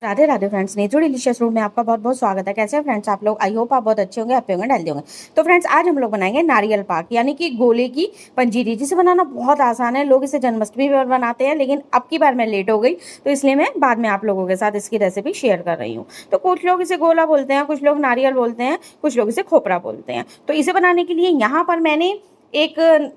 Radhe Radhe friends, nature delicious food में आपका बहुत बहुत स्वागत है। कैसे हैं फ्रेंड्स आप लोग? आई होप आप बहुत अच्छे होंगे, हैप्पी होंगे, हेल्दी होंगे। तो फ्रेंड्स आज हम लोग बनाएंगे नारियल पाक, यानी कि गोले की पंजीरी, जिसे बनाना बहुत आसान है। लोग इसे जन्माष्टमी पर बनाते हैं, लेकिन अब की बार मैं लेट हो गई, तो इसलिए मैं बाद में आप लोगों के साथ इसकी रेसिपी शेयर कर रही हूँ। तो कुछ लोग इसे गोला बोलते हैं, कुछ लोग नारियल बोलते हैं, कुछ लोग इसे खोपरा बोलते हैं। तो इसे बनाने के लिए यहाँ पर मैंने एक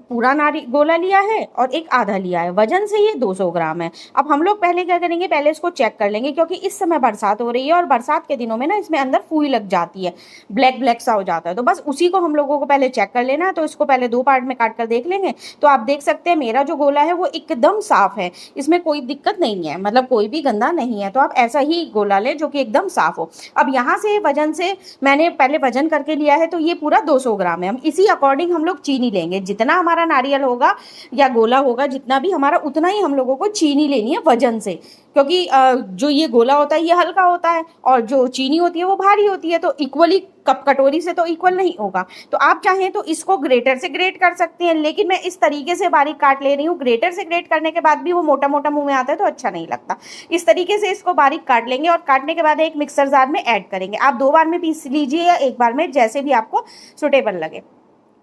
पूरा नारी गोला लिया है और एक आधा लिया है। वजन से ये 200 ग्राम है। अब हम लोग पहले क्या करेंगे, पहले इसको चेक कर लेंगे, क्योंकि इस समय बरसात हो रही है और बरसात के दिनों में ना इसमें अंदर फूई लग जाती है, ब्लैक ब्लैक सा हो जाता है। तो बस उसी को हम लोगों को पहले चेक कर लेना है। तो इसको पहले दो पार्ट में काट कर देख लेंगे। तो आप देख सकते हैं मेरा जो गोला है वो एकदम साफ है, इसमें कोई दिक्कत नहीं है, मतलब कोई भी गंदा नहीं है। तो आप ऐसा ही गोला ले जो कि एकदम साफ हो। अब यहाँ से वजन से मैंने पहले वजन करके लिया है, तो ये पूरा 200 ग्राम है। हम इसी अकॉर्डिंग हम लोग चीनी लेंगे, जितना हमारा नारियल होगा या गोला होगा जितना भी हमारा, उतना ही हम लोगों को चीनी लेनी है वजन से। क्योंकि जो ये गोला होता है ये हल्का होता है और जो चीनी होती है वो भारी होती है, तो इक्वली कप कटोरी से तो इक्वल नहीं होगा। तो आप चाहें तो इसको ग्रेटर से ग्रेट कर सकते हैं, लेकिन मैं इस तरीके से बारीक काट ले रही हूँ। ग्रेटर से ग्रेट करने के बाद भी वो मोटा मोटा मुंह में आता है तो अच्छा नहीं लगता। इस तरीके से इसको बारीक काट लेंगे और काटने के बाद एक मिक्सर जार में ऐड करेंगे। आप दो बार में पीस लीजिए या एक बार में, जैसे भी आपको सुटेबल लगे।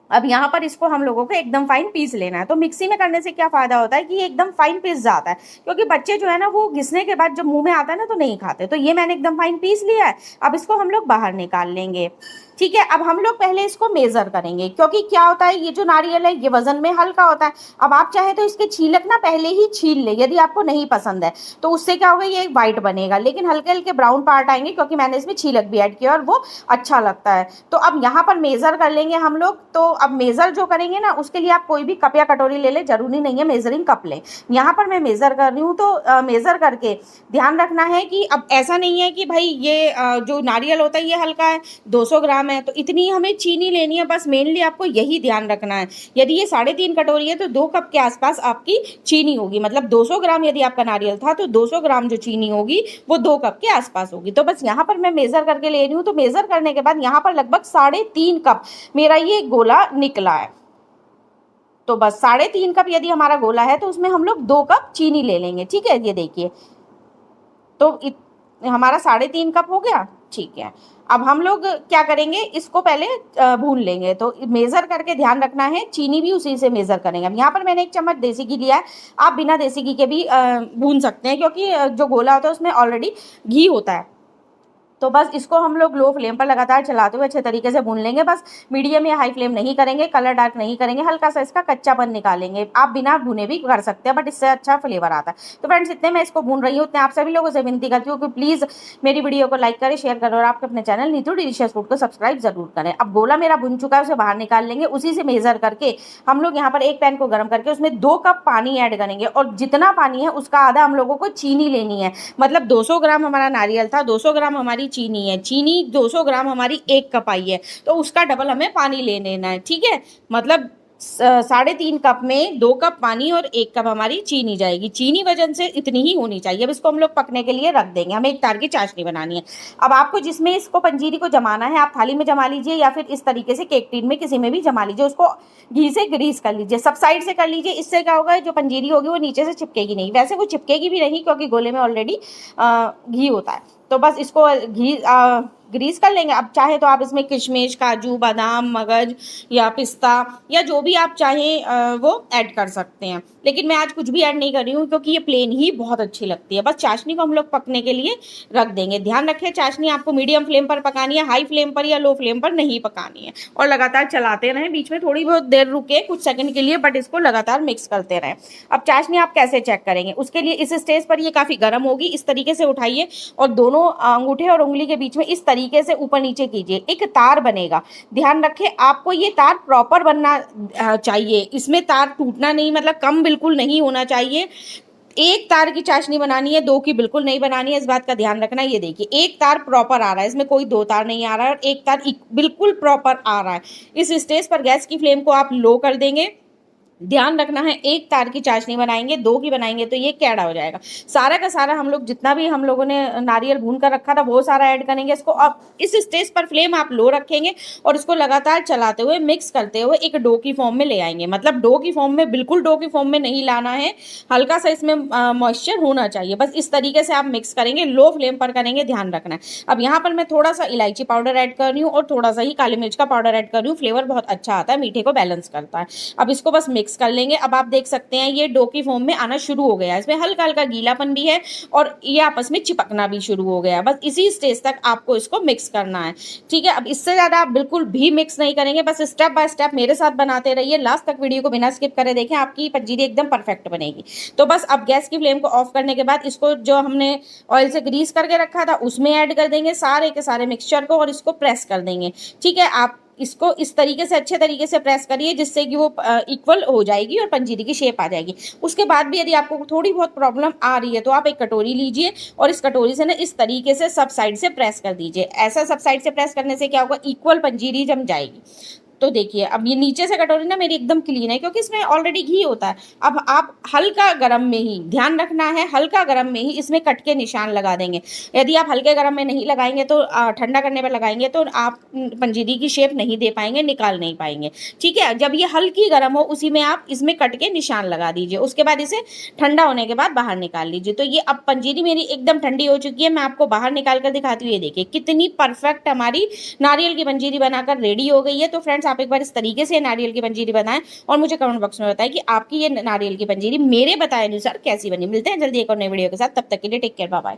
अब यहाँ पर इसको हम लोगों को एकदम फाइन पीस लेना है। तो मिक्सी में करने से क्या फायदा होता है कि ये एकदम फाइन पीस जाता है, क्योंकि बच्चे जो है ना वो घिसने के बाद जब मुंह में आता है ना तो नहीं खाते। तो ये मैंने एकदम फाइन पीस लिया है। अब इसको हम लोग बाहर निकाल लेंगे। ठीक है, अब हम लोग पहले इसको मेजर करेंगे, क्योंकि क्या होता है ये जो नारियल है ये वजन में हल्का होता है। अब आप चाहे तो इसके छीलक ना पहले ही छील ले, यदि आपको नहीं पसंद है तो उससे क्या होगा, ये व्हाइट बनेगा, लेकिन हल्के हल्के ब्राउन पार्ट आएंगे, क्योंकि मैंने इसमें छीलक भी ऐड किया और वो अच्छा लगता है। तो अब यहाँ पर मेजर कर लेंगे हम लोग। तो अब मेजर जो करेंगे ना उसके लिए आप कोई भी कप या कटोरी ले ले, जरूरी नहीं है मेजरिंग कप ले। यहाँ पर मैं मेजर कर रही हूँ, तो मेजर करके ध्यान रखना है कि अब ऐसा नहीं है कि भाई ये जो नारियल होता है ये हल्का है, 200 ग्राम है तो इतनी हमें चीनी लेनी है, बस मेनली आपको यही ध्यान रखना है। यदि ये 3.5 कटोरी है तो 2 कप के आसपास आपकी चीनी होगी, मतलब 200 ग्राम यदि आपका नारियल था तो 200 ग्राम जो चीनी होगी वो 2 कप के आसपास होगी। तो बस यहाँ पर मैं मेजर करके ले रही हूँ। तो मेजर करने के बाद यहाँ पर लगभग 3.5 कप मेरा ये गोला निकला है। तो बस 3.5 कप यदि हमारा गोला है तो उसमें हम लोग 2 कप चीनी ले लेंगे। ठीक है, ये देखिए, तो हमारा 3.5 कप हो गया। ठीक है, अब हम लोग क्या करेंगे, इसको पहले भून लेंगे। तो मेजर करके ध्यान रखना है, चीनी भी उसी से मेजर करेंगे। अब यहाँ पर मैंने 1 चम्मच देसी घी लिया है। आप बिना देसी घी के भी भून सकते हैं, क्योंकि जो गोला होता है उसमें ऑलरेडी घी होता है। तो बस इसको हम लोग लो फ्लेम पर लगातार चलाते हुए अच्छे तरीके से भून लेंगे। बस मीडियम या हाई फ्लेम नहीं करेंगे, कलर डार्क नहीं करेंगे, हल्का सा इसका कच्चापन निकालेंगे। आप बिना भुने भी कर सकते हैं, बट इससे अच्छा फ्लेवर आता है। तो फ्रेंड्स इतने मैं इसको भून रही हूँ, उतने आप सभी लोगों से विनती करती हूँ कि प्लीज़ मेरी वीडियो को लाइक करें, शेयर करें और आप अपने चैनल नीतू डिलीशियस फूड को सब्सक्राइब जरूर करें। अब गोला मेरा भुन चुका है, उसे बाहर निकाल लेंगे। उसी से मेजर करके हम लोग यहाँ पर एक पैन को गर्म करके उसमें 2 कप पानी ऐड करेंगे, और जितना पानी है उसका आधा हम लोगों को चीनी लेनी है। मतलब 200 ग्राम हमारा नारियल था, 200 ग्राम हमारी चीनी है, चीनी 200 ग्राम हमारी 1 कप आई है, तो उसका डबल हमें पानी ले लेना है। ठीक है, मतलब 3.5 कप में 2 कप पानी और 1 कप हमारी चीनी जाएगी। चीनी वजन से इतनी ही होनी चाहिए। अब इसको हम लोग पकने के लिए रख देंगे, हमें एक तार की चाशनी बनानी है। अब आपको जिसमें इसको पंजीरी को जमाना है, आप थाली में जमा लीजिए या फिर इस तरीके से केक टीन में किसी में भी जमा लीजिए। उसको घी से ग्रीस कर लीजिए, सब साइड से कर लीजिए। इससे क्या होगा, जो पंजीरी होगी वो नीचे से चिपकेगी नहीं। वैसे वो चिपकेगी भी नहीं, क्योंकि गोले में ऑलरेडी घी होता है। तो बस इसको घी ग्रीस कर लेंगे। अब चाहे तो आप इसमें किशमिश, काजू, बादाम, मगज या पिस्ता या जो भी आप चाहें वो ऐड कर सकते हैं, लेकिन मैं आज कुछ भी ऐड नहीं कर रही हूँ, क्योंकि ये प्लेन ही बहुत अच्छी लगती है। बस चाशनी को हम लोग पकने के लिए रख देंगे। ध्यान रखें, चाशनी आपको मीडियम फ्लेम पर पकानी है, हाई फ्लेम पर या लो फ्लेम पर नहीं पकानी है। और लगातार चलाते रहें, बीच में थोड़ी बहुत देर रुके कुछ सेकंड के लिए, बट इसको लगातार मिक्स करते रहें। अब चाशनी आप कैसे चेक करेंगे, उसके लिए इस स्टेज पर ये काफ़ी गर्म होगी, इस तरीके से उठाइए और दोनों अंगूठे और उंगली के बीच में इस तरीके से ऊपर नीचे कीजिए, एक तार बनेगा। ध्यान रखें, आपको ये तार प्रॉपर बनना चाहिए, इसमें तार टूटना नहीं, मतलब कम बिल्कुल नहीं होना चाहिए। एक तार की चाशनी बनानी है, 2 की बिल्कुल नहीं बनानी है, इस बात का ध्यान रखना। ये देखिए, एक तार प्रॉपर आ रहा है, इसमें कोई 2 तार नहीं आ रहा है, और एक तार बिल्कुल प्रॉपर आ रहा है। इस स्टेज पर गैस की फ्लेम को आप लो कर देंगे ध्यान रखना है, एक तार की चाशनी बनाएंगे, 2 की बनाएंगे तो ये कैड़ा हो जाएगा। सारा का सारा हम लोग जितना भी हम लोगों ने नारियल भून कर रखा था वो सारा ऐड करेंगे इसको। अब इस स्टेज पर फ्लेम आप लो रखेंगे और इसको लगातार चलाते हुए मिक्स करते हुए एक डो की फॉर्म में ले आएंगे। मतलब डो की फॉर्म में, बिल्कुल डो की फॉर्म में नहीं लाना है, हल्का सा इसमें मॉइस्चर होना चाहिए। बस इस तरीके से आप मिक्स करेंगे, लो फ्लेम पर करेंगे, ध्यान रखना है। अब यहाँ पर मैं थोड़ा सा इलायची पाउडर ऐड कर रही हूँ और थोड़ा सा ही काली मिर्च का पाउडर ऐड कर रही हूँ। फ्लेवर बहुत अच्छा आता है, मीठे को बैलेंस करता है। अब इसको बस मिक्स कर लेंगे। अब आप देख सकते हैं ये डो की फॉर्म में आना शुरू हो गया है, इसमें हल्का हल्का गीलापन भी है और ये आपस में चिपकना भी शुरू हो गया है। बस इसी स्टेज तक आपको इसको मिक्स करना है, ठीक है। अब इससे ज्यादा आप बिल्कुल भी मिक्स नहीं करेंगे, बस स्टेप बाय स्टेप मेरे साथ बनाते रहिए, लास्ट तक वीडियो को बिना स्किप करे देखें, आपकी पंजीरी एकदम परफेक्ट बनेगी। तो बस अब गैस की फ्लेम को ऑफ करने के बाद इसको जो हमने ऑयल से ग्रीस करके रखा था उसमें ऐड कर देंगे सारे के सारे मिक्सचर को और इसको प्रेस कर देंगे, ठीक है। आप इसको इस तरीके से अच्छे तरीके से प्रेस करिए जिससे कि वो इक्वल हो जाएगी और पंजीरी की शेप आ जाएगी। उसके बाद भी यदि आपको थोड़ी बहुत प्रॉब्लम आ रही है तो आप एक कटोरी लीजिए और इस कटोरी से ना इस तरीके से सब साइड से प्रेस कर दीजिए। ऐसा सब साइड से प्रेस करने से क्या होगा, इक्वल पंजीरी जम जाएगी। तो देखिए अब ये नीचे से कटोरी ना मेरी एकदम क्लीन है क्योंकि इसमें ऑलरेडी घी होता है। अब आप हल्का गरम में ही, ध्यान रखना है, हल्का गरम में ही इसमें कट के निशान लगा देंगे। यदि आप हल्के गरम में नहीं लगाएंगे तो ठंडा करने पर लगाएंगे तो आप पंजीरी की शेप नहीं दे पाएंगे, निकाल नहीं पाएंगे, ठीक है। जब ये हल्की गरम हो उसी में आप इसमें कट के निशान लगा दीजिए। उसके बाद इसे ठंडा होने के बाद बाहर निकाल लीजिए। तो ये अब पंजीरी मेरी एकदम ठंडी हो चुकी है, मैं आपको बाहर निकाल कर दिखाती हूँ। ये देखिए कितनी परफेक्ट हमारी नारियल की पंजीरी बनाकर रेडी हो गई है। तो फ्रेंड्स आप एक बार इस तरीके से नारियल की पंजीरी बनाएं और मुझे कमेंट बॉक्स में बताएं कि आपकी ये नारियल की पंजीरी मेरे बताए अनुसार कैसी बनी। मिलते हैं जल्दी एक और नई वीडियो के साथ, तब तक के लिए टेक केयर, बाय बाय।